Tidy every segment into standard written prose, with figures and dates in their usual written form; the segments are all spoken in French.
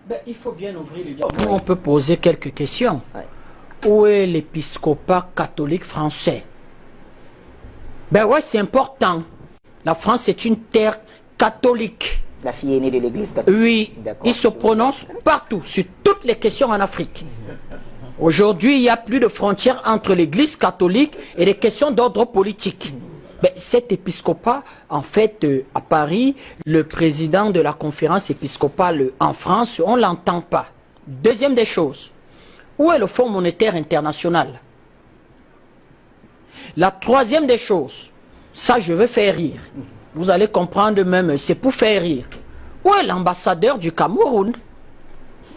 Ben, il faut bien ouvrir le dialogue. On peut poser quelques questions. Où est l'épiscopat catholique français? Ben ouais, c'est important. La France est une terre catholique. La fille aînée de l'église catholique. Oui, il se prononce partout, sur toutes les questions en Afrique. Aujourd'hui, il n'y a plus de frontières entre l'église catholique et les questions d'ordre politique. Mais cet épiscopat, en fait, à Paris, le président de la conférence épiscopale en France, on ne l'entend pas. Deuxième des choses, où est le Fonds monétaire international? La troisième des choses, ça je veux faire rire. Vous allez comprendre même, c'est pour faire rire. Où est l'ambassadeur du Cameroun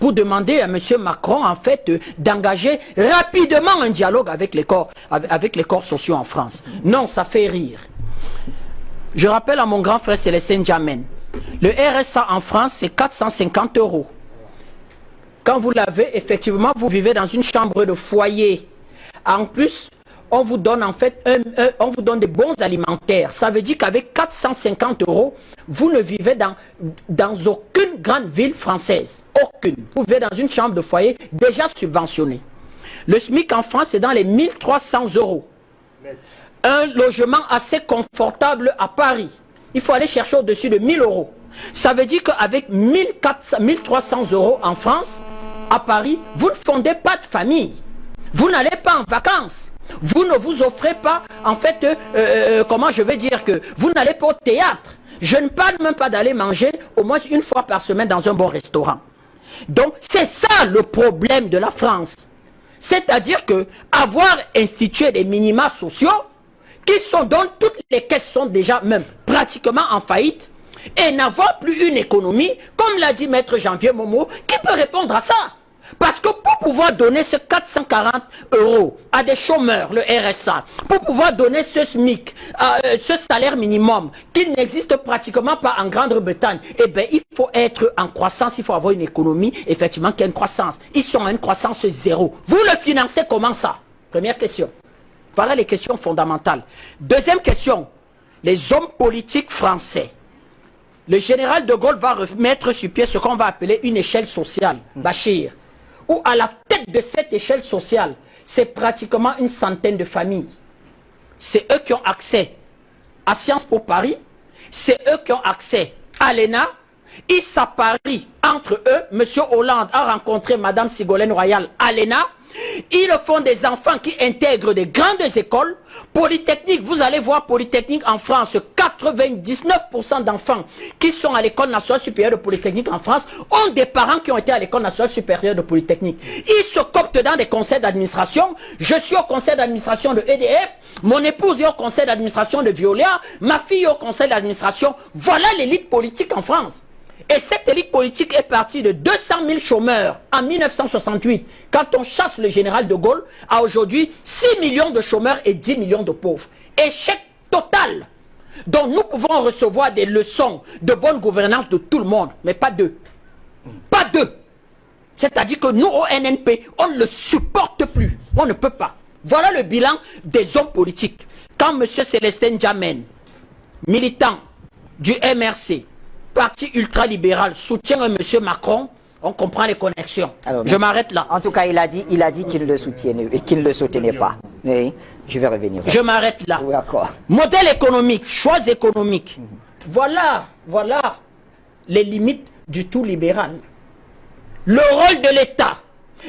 pour demander à M. Macron, en fait, d'engager rapidement un dialogue avec les corps sociaux en France? Non, ça fait rire. Je rappelle à mon grand frère Célestin Djamène, le RSA en France, c'est 450 €. Quand vous l'avez, effectivement, vous vivez dans une chambre de foyer. En plus, on vous donne en fait on vous donne des bons alimentaires. Ça veut dire qu'avec 450 €, vous ne vivez dans aucune grande ville française. Aucune. Vous vivez dans une chambre de foyer déjà subventionnée. Le SMIC en France est dans les 1300 €. Un logement assez confortable à Paris, il faut aller chercher au-dessus de 1000 €. Ça veut dire qu'avec 1300 € en France, à Paris, vous ne fondez pas de famille. Vous n'allez pas en vacances. Vous ne vous offrez pas, en fait, comment je vais dire que vous n'allez pas au théâtre. Je ne parle même pas d'aller manger au moins une fois par semaine dans un bon restaurant. Donc, c'est ça le problème de la France. C'est-à-dire que avoir institué des minima sociaux, dont toutes les caisses sont déjà même pratiquement en faillite, et n'avoir plus une économie, comme l'a dit Maître Janvier Momo, qui peut répondre à ça? Parce que pour pouvoir donner ce 440 € à des chômeurs, le RSA, pour pouvoir donner ce SMIC, ce salaire minimum, qui n'existe pratiquement pas en Grande-Bretagne, eh bien, il faut être en croissance, il faut avoir une économie, effectivement, qui a une croissance. Ils sont à une croissance zéro. Vous le financez comment ça? Première question. Voilà les questions fondamentales. Deuxième question. Les hommes politiques français. Le général de Gaulle va remettre sur pied ce qu'on va appeler une échelle sociale, Bachir, où à la tête de cette échelle sociale, c'est pratiquement une centaine de familles. C'est eux qui ont accès à Sciences Po Paris, c'est eux qui ont accès à l'ENA. Ils s'apparient entre eux. M. Hollande a rencontré Mme Ségolène Royal à l'ENA. Ils font des enfants qui intègrent des grandes écoles. Polytechnique, vous allez voir Polytechnique en France, 99% d'enfants qui sont à l'école nationale supérieure de Polytechnique en France ont des parents qui ont été à l'école nationale supérieure de Polytechnique. Ils se coptent dans des conseils d'administration. Je suis au conseil d'administration de EDF, mon épouse est au conseil d'administration de Veolia, ma fille est au conseil d'administration. Voilà l'élite politique en France. Et cette élite politique est partie de 200 000 chômeurs en 1968, quand on chasse le général de Gaulle, à aujourd'hui 6 millions de chômeurs et 10 millions de pauvres. Échec total. Donc nous pouvons recevoir des leçons de bonne gouvernance de tout le monde, mais pas d'eux. Pas d'eux. C'est-à-dire que nous, au NNP, on ne le supporte plus. On ne peut pas. Voilà le bilan des hommes politiques. Quand M. Célestin Djamène, militant du MRC, parti ultralibéral, soutient M. Macron, on comprend les connexions. Alors, je m'arrête là. En tout cas, il a dit qu'il ne le soutenait pas. Mais je vais revenir. Je m'arrête là. Oui, d'accord. Modèle économique, choix économiques. Voilà les limites du tout libéral. Le rôle de l'État.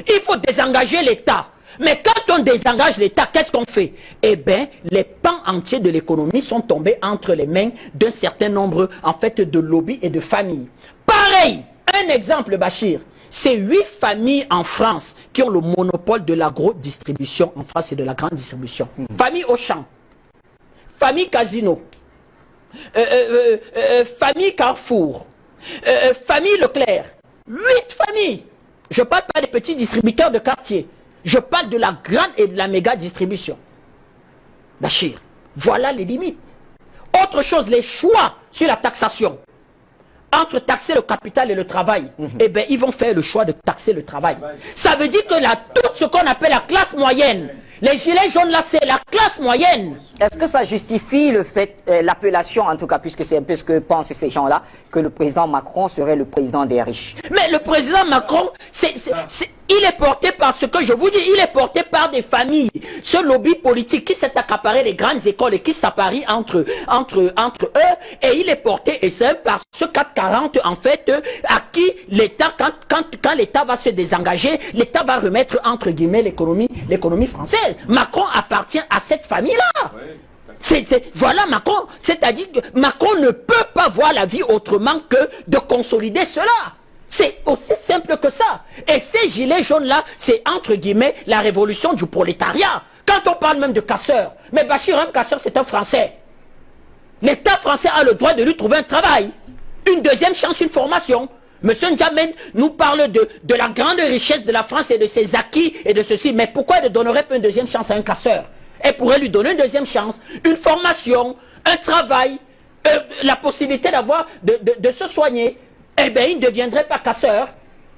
Il faut désengager l'État. Mais quand on désengage l'État, qu'est-ce qu'on fait? Eh bien, les pans entiers de l'économie sont tombés entre les mains d'un certain nombre, en fait, de lobbies et de familles. Pareil, un exemple, Bachir, c'est 8 familles en France qui ont le monopole de l'agro-distribution en France et de la grande distribution. Famille Auchan, famille Casino, famille Carrefour, famille Leclerc, 8 familles. Je ne parle pas des petits distributeurs de quartier. Je parle de la grande et de la méga distribution. Bachir, voilà les limites. Autre chose, les choix sur la taxation. entre taxer le capital et le travail, eh bien, ils vont faire le choix de taxer le travail. Ça veut dire que là, tout ce qu'on appelle la classe moyenne, les gilets jaunes là, c'est la classe moyenne. Est-ce que ça justifie le fait, l'appellation en tout cas, puisque c'est un peu ce que pensent ces gens-là, que le président Macron serait le président des riches? Mais le président Macron, il est porté par ce que je vous dis, il est porté par des familles. Ce lobby politique qui s'est accaparé les grandes écoles et qui s'apparie entre eux, et il est porté, et c'est par ce 440 en fait, à qui l'État, quand l'État va se désengager, l'État va remettre entre guillemets l'économie française. Macron appartient à cette famille-là. Voilà Macron, c'est-à-dire que Macron ne peut pas voir la vie autrement que de consolider cela. C'est aussi simple que ça. Et ces gilets jaunes-là, c'est entre guillemets la révolution du prolétariat. Quand on parle même de casseurs, mais Bachir, un casseur, c'est un Français. L'État français a le droit de lui trouver un travail, une deuxième chance, une formation. Monsieur N'Djamène nous parle de la grande richesse de la France et de ses acquis et de ceci. Mais pourquoi il ne donnerait pas une deuxième chance à un casseur? Elle pourrait lui donner une deuxième chance, une formation, un travail, la possibilité d'avoir, de se soigner. Eh bien, il ne deviendrait pas casseur.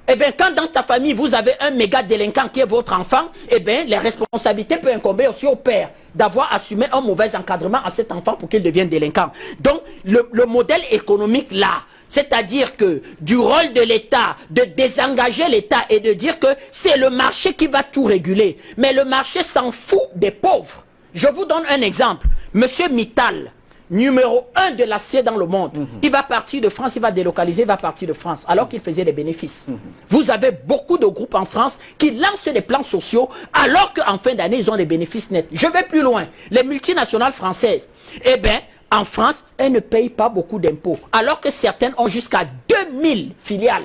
Eh bien, quand dans ta famille, vous avez un méga délinquant qui est votre enfant, eh bien, les responsabilités peuvent incomber aussi au père d'avoir assumé un mauvais encadrement à cet enfant pour qu'il devienne délinquant. Donc, le modèle économique là, c'est-à-dire que du rôle de l'État, de désengager l'État et de dire que c'est le marché qui va tout réguler. Mais le marché s'en fout des pauvres. Je vous donne un exemple. Monsieur Mittal, numéro 1 de l'acier dans le monde, il va partir de France, il va délocaliser, il va partir de France, alors qu'il faisait des bénéfices. Vous avez beaucoup de groupes en France qui lancent des plans sociaux, alors qu'en fin d'année, ils ont des bénéfices nets. Je vais plus loin. Les multinationales françaises, eh bien, en France, elles ne payent pas beaucoup d'impôts, alors que certaines ont jusqu'à 2000 filiales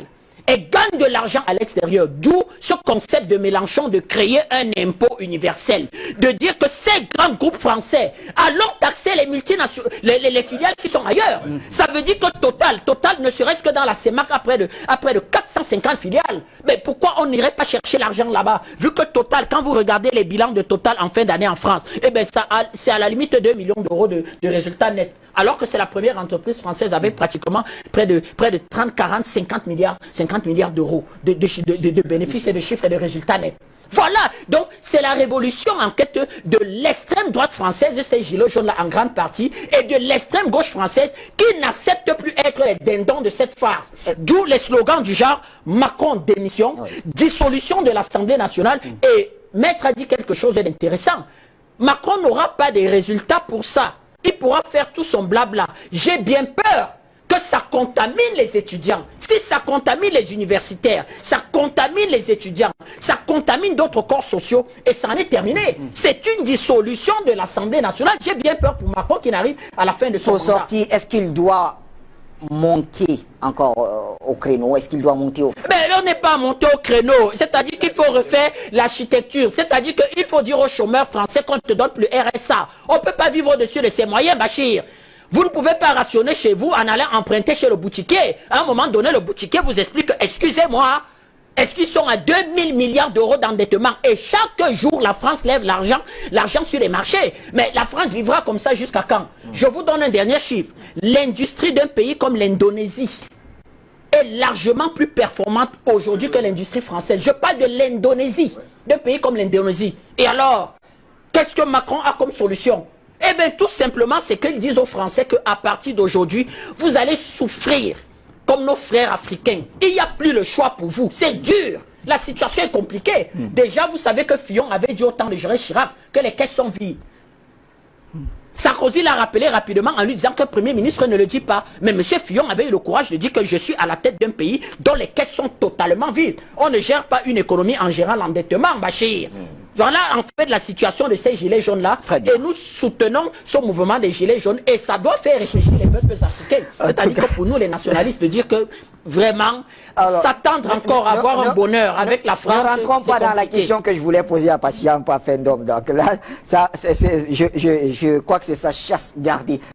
et gagnent de l'argent à l'extérieur. D'où ce concept de Mélenchon de créer un impôt universel. De dire que ces grands groupes français allons taxer les multinationales, les filiales qui sont ailleurs. Ça veut dire que Total ne serait-ce que dans la CEMAC à près de 450 filiales. Mais pourquoi on n'irait pas chercher l'argent là-bas? Vu que Total, quand vous regardez les bilans de Total en fin d'année en France, eh bien c'est à la limite 2 millions d'euros de résultats nets. Alors que c'est la première entreprise française avec pratiquement près de 30, 40, 50 milliards d'euros de bénéfices et de chiffres et de résultats nets. Voilà, donc c'est la révolution en quête de l'extrême droite française, de ces gilets jaunes là en grande partie, et de l'extrême gauche française qui n'accepte plus être les dindons de cette farce. D'où les slogans du genre Macron démission, dissolution de l'Assemblée nationale, et Maître a dit quelque chose d'intéressant. Macron n'aura pas de résultats pour ça. Il pourra faire tout son blabla. J'ai bien peur que ça contamine les étudiants. Si ça contamine les universitaires, ça contamine les étudiants, ça contamine d'autres corps sociaux, et ça en est terminé. C'est une dissolution de l'Assemblée nationale. J'ai bien peur pour Macron qui n'arrive à la fin de son mandat. Est-ce qu'il doit monter encore au créneau? Est-ce qu'il doit monter au... Mais on n'est pas monté au créneau. C'est-à-dire qu'il faut refaire l'architecture. C'est-à-dire qu'il faut dire aux chômeurs français qu'on ne te donne plus RSA. On ne peut pas vivre au-dessus de ses moyens, Bachir. Vous ne pouvez pas rationner chez vous en allant emprunter chez le boutiquier. À un moment donné, le boutiquier vous explique, excusez-moi, est-ce qu'ils sont à 2000 milliards d'euros d'endettement? Et chaque jour, la France lève l'argent sur les marchés. Mais la France vivra comme ça jusqu'à quand? Je vous donne un dernier chiffre. L'industrie d'un pays comme l'Indonésie est largement plus performante aujourd'hui que l'industrie française. Je parle de l'Indonésie, d'un pays comme l'Indonésie. Et alors, qu'est-ce que Macron a comme solution? Eh bien, tout simplement, c'est qu'ils disent aux Français qu'à partir d'aujourd'hui, vous allez souffrir comme nos frères africains. Il n'y a plus le choix pour vous. C'est dur. La situation est compliquée. Déjà, vous savez que Fillon avait dit au temps de Jérôme Chirac que les caisses sont vides. Sarkozy l'a rappelé rapidement en lui disant que le Premier ministre ne le dit pas. Mais M. Fillon avait eu le courage de dire que je suis à la tête d'un pays dont les caisses sont totalement vides. On ne gère pas une économie en gérant l'endettement, Bachir. Voilà en fait la situation de ces gilets jaunes-là. Et nous soutenons ce mouvement des gilets jaunes. Et ça doit faire réfléchir les peuples africains. C'est-à-dire que pour nous, les nationalistes, de dire que vraiment, s'attendre encore à avoir un bonheur avec la France. Ne rentrons pas dans la question que je voulais poser à Patient Pafendom. Donc là, ça, je crois que c'est sa chasse gardée.